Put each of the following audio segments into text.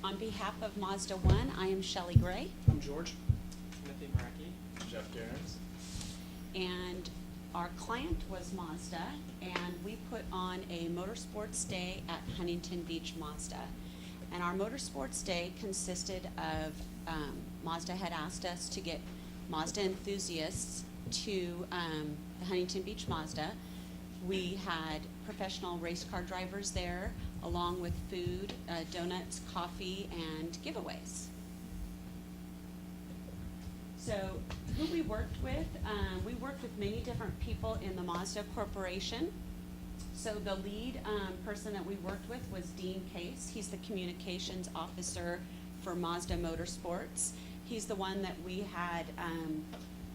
On behalf of Mazda 1, I am Shelley Gray, I'm George. Timothy Maraki. Jeff Garens. and our client was Mazda, and we put on a motorsports day at Huntington Beach Mazda. And our motorsports day consisted of, Mazda had asked us to get Mazda enthusiasts to the Huntington Beach Mazda. We had professional race car drivers there, along with food, donuts, coffee, and giveaways. So who we worked with many different people in the Mazda Corporation. So the lead person that we worked with was Dean Case. He's the communications officer for Mazda Motorsports. He's the one that we had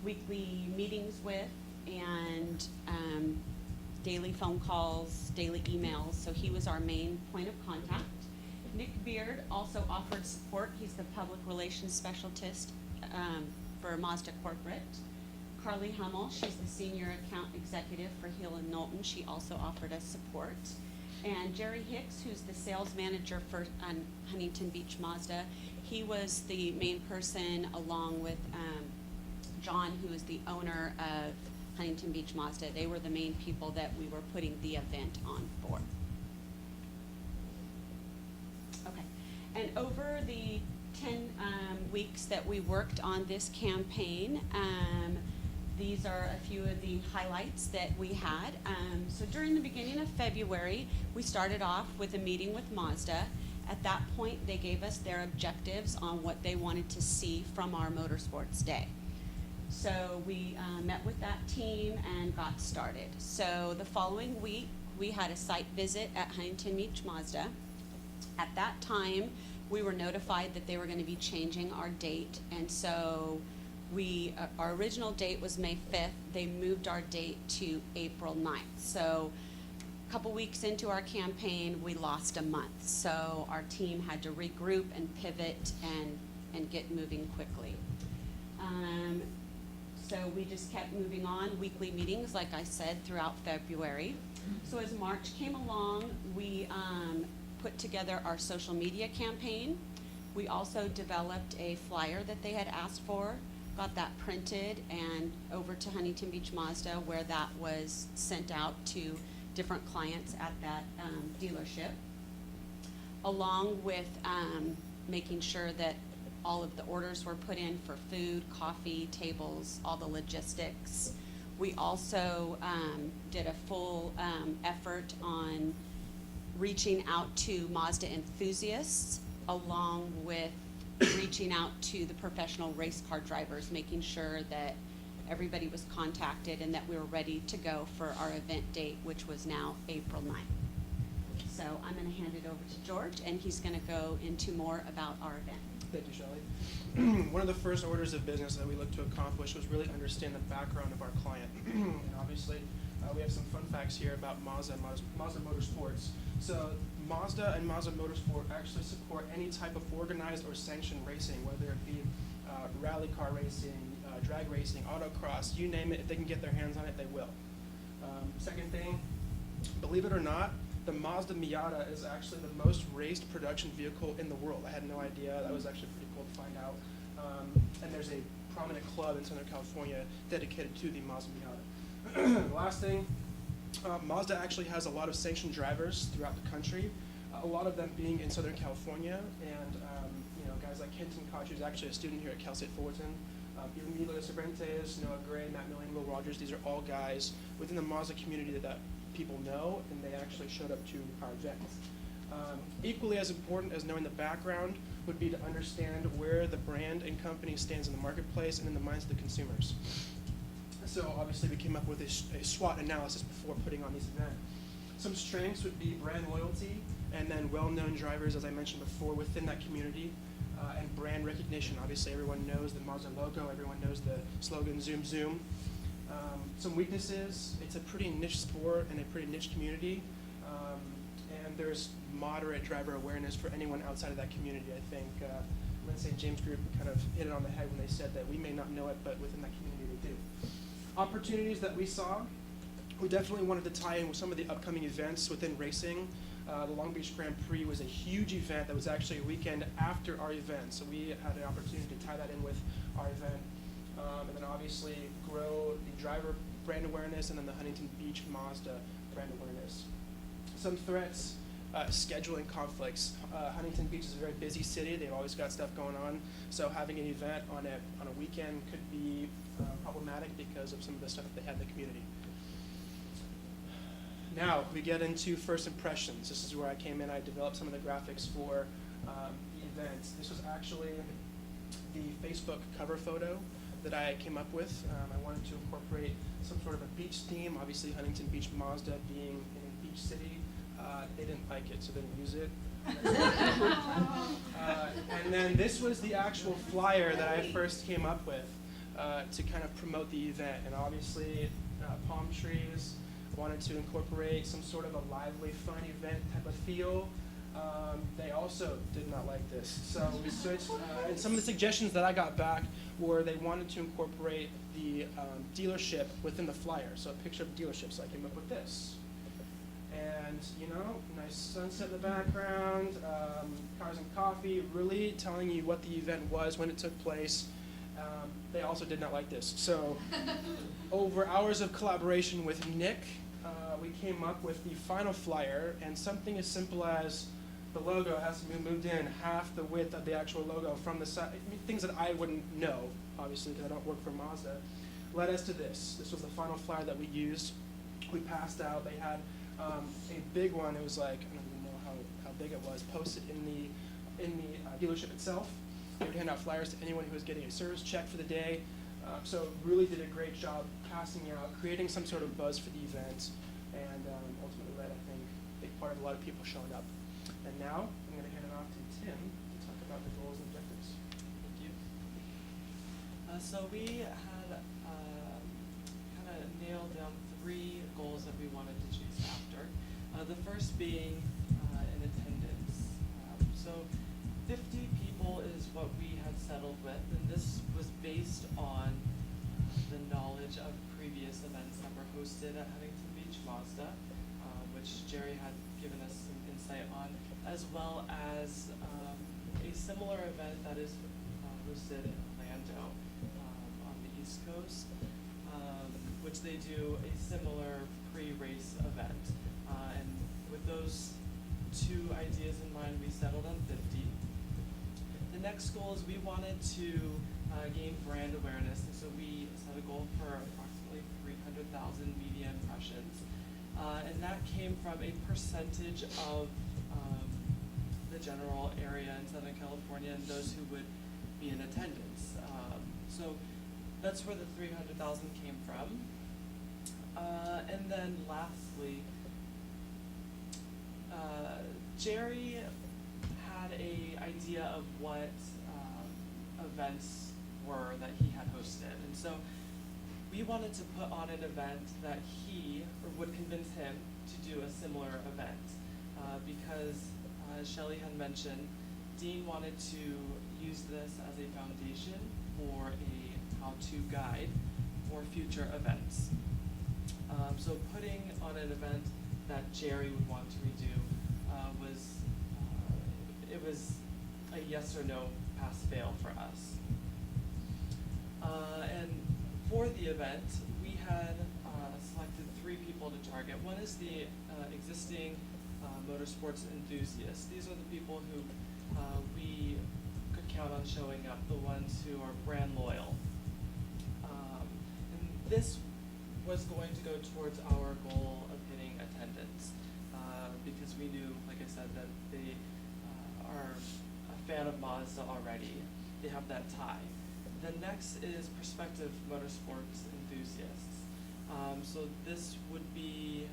weekly meetings with and daily phone calls, daily emails. So he was our main point of contact. Nick Beard also offered support. He's the public relations specialist for Mazda Corporate. Carly Hummel, she's the senior account executive for Hill & Knowlton. She also offered us support. And Jerry Hicks, who's the sales manager for Huntington Beach Mazda, he was the main person along with John, who is the owner of Huntington Beach Mazda. They were the main people that we were putting the event on for. Okay, and over the 10 weeks that we worked on this campaign, these are a few of the highlights that we had. So during the beginning of February, we started off with a meeting with Mazda. At that point, they gave us their objectives on what they wanted to see from our Motorsports Day. So we met with that team and got started. So the following week, we had a site visit at Huntington Beach Mazda. At that time, we were notified that they were going to be changing our date, and so our original date was May 5th. They moved our date to April 9th. So a couple weeks into our campaign, we lost a month. So our team had to regroup and pivot and get moving quickly. So we just kept moving on, weekly meetings, like I said, throughout February. So as March came along, we put together our social media campaign. We also developed a flyer that they had asked for, got that printed and over to Huntington Beach Mazda, where that was sent out to different clients at that dealership, along with making sure that all of the orders were put in for food, coffee, tables, all the logistics. We also did a full effort on reaching out to Mazda enthusiasts, along with reaching out to the professional race car drivers, making sure that everybody was contacted and that we were ready to go for our event date, which was now April 9th. So I'm going to hand it over to George, and he's going to go into more about our event. Thank you, Shelley. One of the first orders of business that we looked to accomplish was really understand the background of our client. And obviously, we have some fun facts here about Mazda and Mazda Motorsports. So Mazda and Mazda Motorsport actually support any type of organized or sanctioned racing, whether it be rally car racing, drag racing, autocross, you name it. If they can get their hands on it, they will. Second thing, believe it or not, the Mazda Miata is actually the most raced production vehicle in the world. I had no idea. That was actually pretty cool to find out. And there's a prominent club in Southern California dedicated to the Mazda Miata. The last thing, Mazda actually has a lot of sanctioned drivers throughout the country, a lot of them being in Southern California, and guys like Kenton Koch, who's actually a student here at Cal State Fullerton, even Milo de Cervantes, Noah Gray, Matt Milling, Will Rogers. These are all guys within the Mazda community that people know, and they actually showed up to our event. Equally as important as knowing the background would be to understand where the brand and company stands in the marketplace and in the minds of the consumers. So obviously we came up with a SWOT analysis before putting on this event. Some strengths would be brand loyalty, and then well-known drivers, as I mentioned before, within that community, and brand recognition. Obviously everyone knows the Mazda logo, everyone knows the slogan Zoom Zoom. Some weaknesses, it's a pretty niche sport and a pretty niche community, and there's moderate driver awareness for anyone outside of that community. I think Lindsay and James Group kind of hit it on the head when they said that we may not know it, but within that community they do. Opportunities that we saw, we definitely wanted to tie in with some of the upcoming events within racing. The Long Beach Grand Prix was a huge event that was actually a weekend after our event, so we had an opportunity to tie that in with our event. And then obviously grow the driver brand awareness and then the Huntington Beach Mazda brand awareness. Some threats, scheduling conflicts. Huntington Beach is a very busy city. They've always got stuff going on. So having an event on a weekend could be problematic because of some of the stuff that they have in the community. Now we get into first impressions. This is where I came in. I developed some of the graphics for the event. This was actually the Facebook cover photo that I came up with. I wanted to incorporate some sort of a beach theme. Obviously, Huntington Beach Mazda being in a beach city, they didn't like it, so they didn't use it. And then this was the actual flyer that I first came up with to kind of promote the event. And obviously, palm trees. Wanted to incorporate some sort of a lively, fun event type of feel. They also did not like this. So we switched, and some of the suggestions that I got back were they wanted to incorporate the dealership within the flyer. So a picture of the dealership, so I came up with this. And, you know, nice sunset in the background, cars and coffee, really telling you what the event was, when it took place. They also did not like this. So over hours of collaboration with Nick, we came up with the final flyer, and something as simple as the logo has to be moved in half the width of the actual logo from the side. I mean, things that I wouldn't know, obviously, because I don't work for Mazda, led us to this. This was the final flyer that we used. We passed out. They had a big one. It was like, I don't even know how big it was, posted in the dealership itself. They would hand out flyers to anyone who was getting a service check for the day. So really did a great job passing out, creating some sort of buzz for the event, and ultimately led, I think, a big part of a lot of people showing up. And now I'm going to hand it off to Tim to talk about the goals and objectives. Thank you. So we had kind of nailed down 3 goals that we wanted to chase after. The first being in attendance. So 50 people is what we had settled with, and this was based on the knowledge of previous events that were hosted at Huntington Beach Mazda, which Jerry had given us some insight on, as well as a similar event that is hosted in Orlando on the East Coast, which they do a similar pre-race event. And with those 2 ideas in mind, we settled on 50. The next goal is we wanted to gain brand awareness, and so we set a goal for approximately 300,000 media impressions, and that came from a percentage of the general area in Southern California and those who would be in attendance. So that's where the 300,000 came from. And then lastly, Jerry had a idea of what events were that he had hosted, and so we wanted to put on an event that he, or would convince him to do a similar event, because as Shelley had mentioned, Dean wanted to use this as a foundation for a how-to guide for future events. So putting on an event that Jerry would want to redo it was a yes or no pass-fail for us. And for the event, we had selected 3 people to target. One is the existing motorsports enthusiasts. These are the people who we could count on showing up, the ones who are brand loyal. And this was going to go towards our goal of hitting attendance, because we knew, like I said, that they are a fan of Mazda already. They have that tie. The next is prospective motorsports enthusiasts. So this would be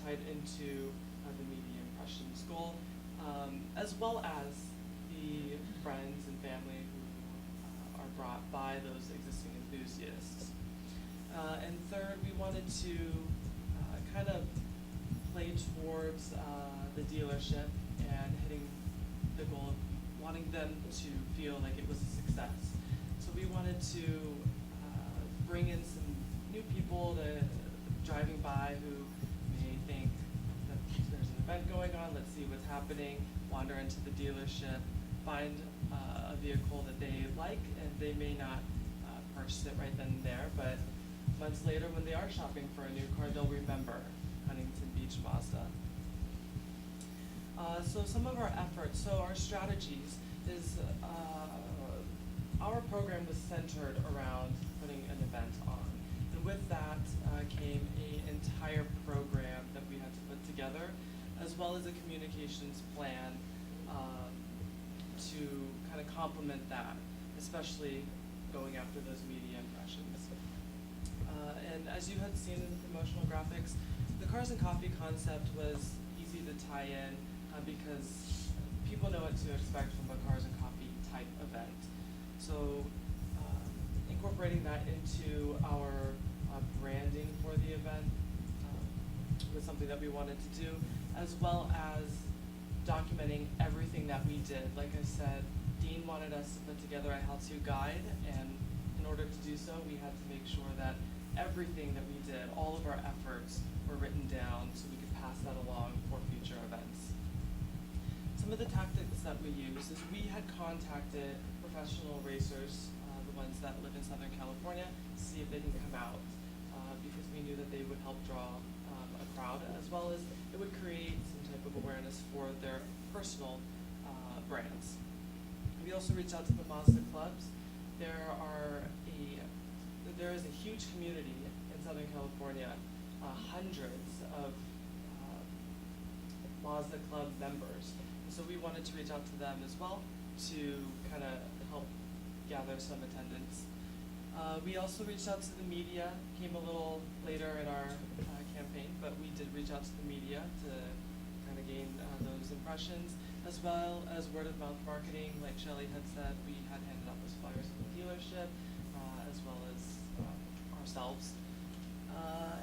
tied into the media impressions goal, as well as the friends and family who are brought by those existing enthusiasts. And third, we wanted to kind of play towards the dealership and hitting the goal of wanting them to feel like it was a success. So we wanted to bring in some new people driving by who may think that there's an event going on, let's see what's happening, wander into the dealership, find a vehicle that they like, and they may not purchase it right then and there, but months later when they are shopping for a new car, they'll remember Huntington Beach Mazda. So some of our efforts, so our strategies is, our program was centered around putting an event on. And with that came an entire program that we had to put together, as well as a communications plan to kind of complement that, especially going after those media impressions. And as you had seen in the promotional graphics, the Cars and Coffee concept was easy to tie in because people know what to expect from a Cars and Coffee type event. So incorporating that into our branding for the event was something that we wanted to do, as well as documenting everything that we did. Like I said, Dean wanted us to put together a how-to guide, and in order to do so, we had to make sure that everything that we did, all of our efforts, were written down so we could pass that along for future events. Some of the tactics that we used is we had contacted professional racers, the ones that live in Southern California, to see if they can come out, because we knew that they would help draw a crowd, as well as it would create some type of awareness for their personal brands. We also reached out to the Mazda clubs. There is a huge community in Southern California, hundreds of Mazda club members. So we wanted to reach out to them as well to kind of help gather some attendance. We also reached out to the media, came a little later in our campaign, but we did reach out to the media to kind of gain those impressions, as well as word of mouth marketing. Like Shelley had said, we had handed out those flyers in the dealership, as well as ourselves.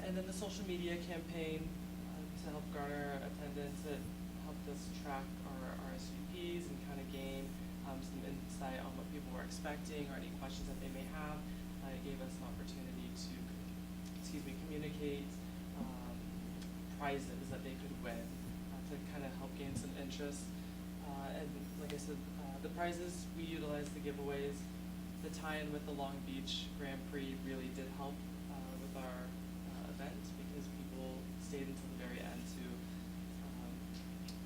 And then the social media campaign to help garner attendance. It helped us track our RSVPs and kind of gain some insight on what people were expecting or any questions that they may have. It gave us an opportunity to, communicate prizes that they could win to kind of help gain some interest. And like I said, the prizes, we utilized the giveaways. The tie-in with the Long Beach Grand Prix really did help with our event because people stayed until the very end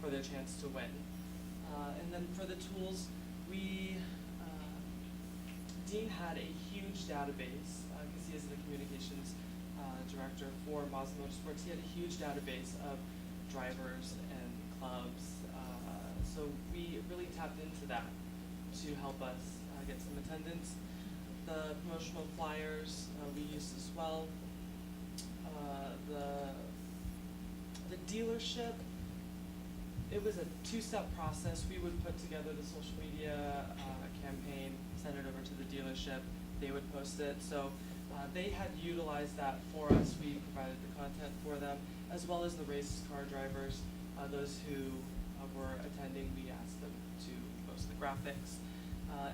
for their chance to win. And then for the tools, Dean had a huge database, because he is the communications director for Mazda Motorsports. He had a huge database of drivers and clubs, so we really tapped into that to help us get some attendance. The promotional flyers we used as well. The dealership, it was a two-step process. We would put together the social media campaign, send it over to the dealership, they would post it. So they had utilized that for us. We provided the content for them, as well as the race car drivers. Those who were attending, we asked them to post the graphics.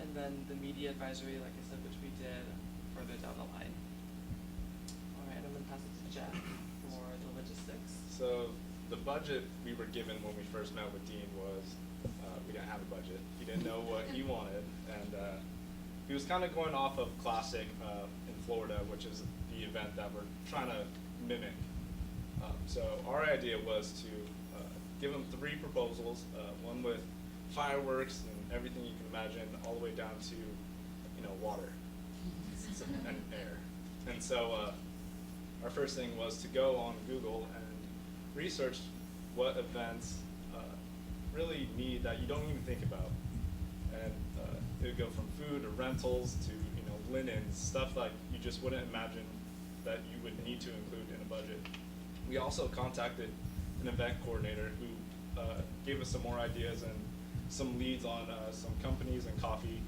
And then the media advisory, like I said, which we did further down the line. All right, I'm going to pass it to Jeff for the logistics. So the budget we were given when we first met with Dean was, we didn't have a budget. He didn't know what he wanted, and he was kind of going off of Classic in Florida, which is the event that we're trying to mimic. So our idea was to give him 3 proposals, one with fireworks and everything you can imagine, all the way down to, water and air. And so our first thing was to go on Google and research what events really need that you don't even think about. And it would go from food to rentals to linens, stuff like you just wouldn't imagine that you would need to include in a budget. We also contacted an event coordinator who gave us some more ideas and some leads on some companies and coffee,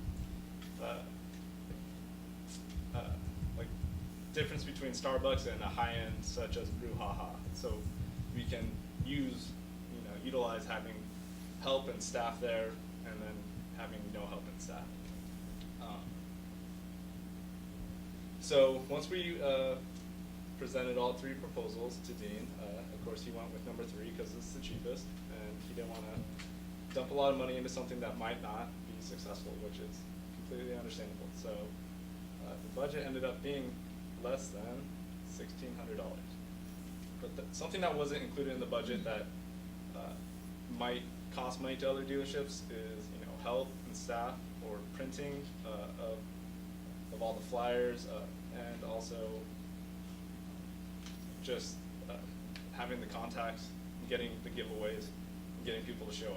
like difference between Starbucks and a high-end such as Brouhaha. So we can utilize having help and staff there, and then having no help and staff. So once we presented all 3 proposals to Dean. Of course, he went with number 3 because it's the cheapest, and he didn't want to dump a lot of money into something that might not be successful, which is completely understandable. So the budget ended up being less than $1,600. But something that wasn't included in the budget that might cost money to other dealerships is, health and staff, or printing of all the flyers, and also just having the contacts, getting the giveaways, and getting people to show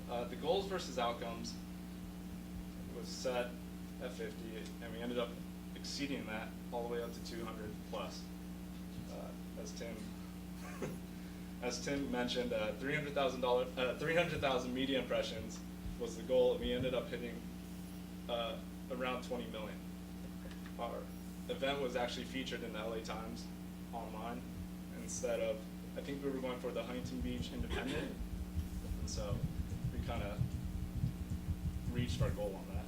up. The goals versus outcomes was set at 50, and we ended up exceeding that all the way up to 200 plus. As Tim mentioned, 300,000 media impressions was the goal, and we ended up hitting around 20 million. Our event was actually featured in the LA Times online instead of, I think we were going for the Huntington Beach Independent, and so we kind of reached our goal on that.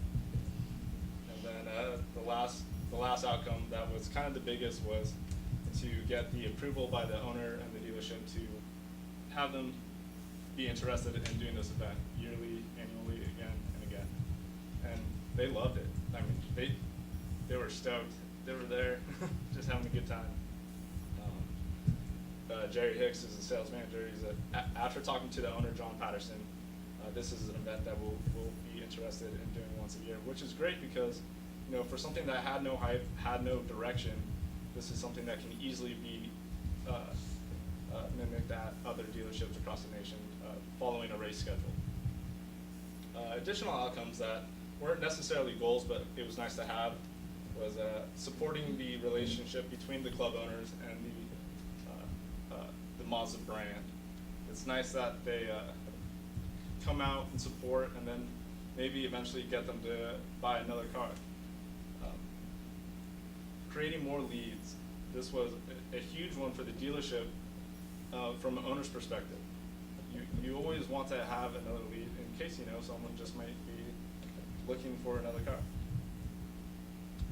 And then the last outcome that was kind of the biggest was to get the approval by the owner and the dealership to have them be interested in doing this event yearly, annually, again and again. And they loved it. I mean, they were stoked. They were there, just having a good time. Jerry Hicks is the sales manager. After talking to the owner, John Patterson, this is an event that we'll be interested in doing once a year, which is great because, for something that had no hype, had no direction, this is something that can easily be mimicked at other dealerships across the nation following a race schedule. Additional outcomes that weren't necessarily goals, but it was nice to have, was supporting the relationship between the club owners and the Mazda brand. It's nice that they come out and support, and then maybe eventually get them to buy another car. Creating more leads. This was a huge one for the dealership from an owner's perspective. You always want to have another lead in case someone just might be looking for another car.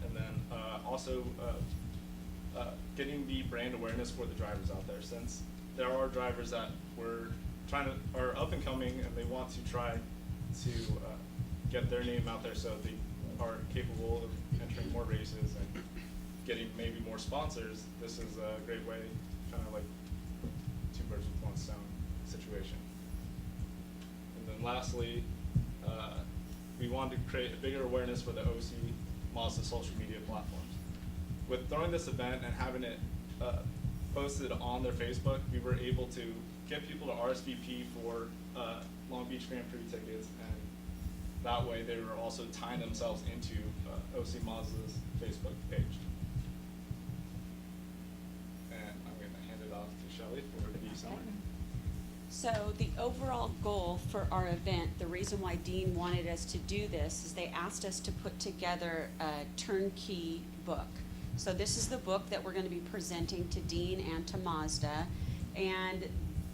And then also getting the brand awareness for the drivers out there, since there are drivers that are up and coming and they want to try to get their name out there so they are capable of entering more races and getting maybe more sponsors. This is a great way, kind of like 2 birds with 1 stone situation. And then lastly, we wanted to create a bigger awareness for the OC Mazda social media platforms. With throwing this event and having it posted on their Facebook, we were able to get people to RSVP for Long Beach Grand Prix tickets, and that way they were also tying themselves into OC Mazda's Facebook page. And I'm going to hand it off to Shelley for the summary. So the overall goal for our event, the reason why Dean wanted us to do this is they asked us to put together a turnkey book. So this is the book that we're going to be presenting to Dean and to Mazda. And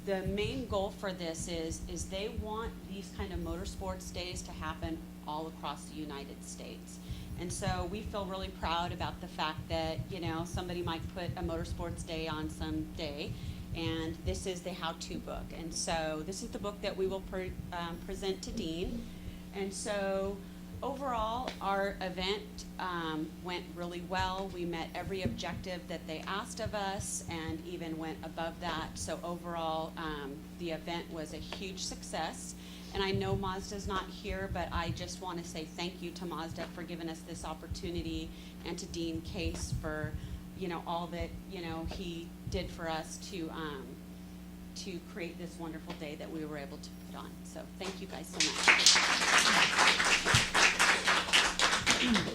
the main goal for this is they want these kind of motorsports days to happen all across the United States. And so we feel really proud about the fact that, somebody might put a motorsports day on some day, and this is the how-to book. And so this is the book that we will present to Dean. And so overall, our event went really well. We met every objective that they asked of us and even went above that. So overall, the event was a huge success. And I know Mazda's not here, but I just want to say thank you to Mazda for giving us this opportunity, and to Dean Case for, all that, he did for us to create this wonderful day that we were able to put on. So thank you guys so much.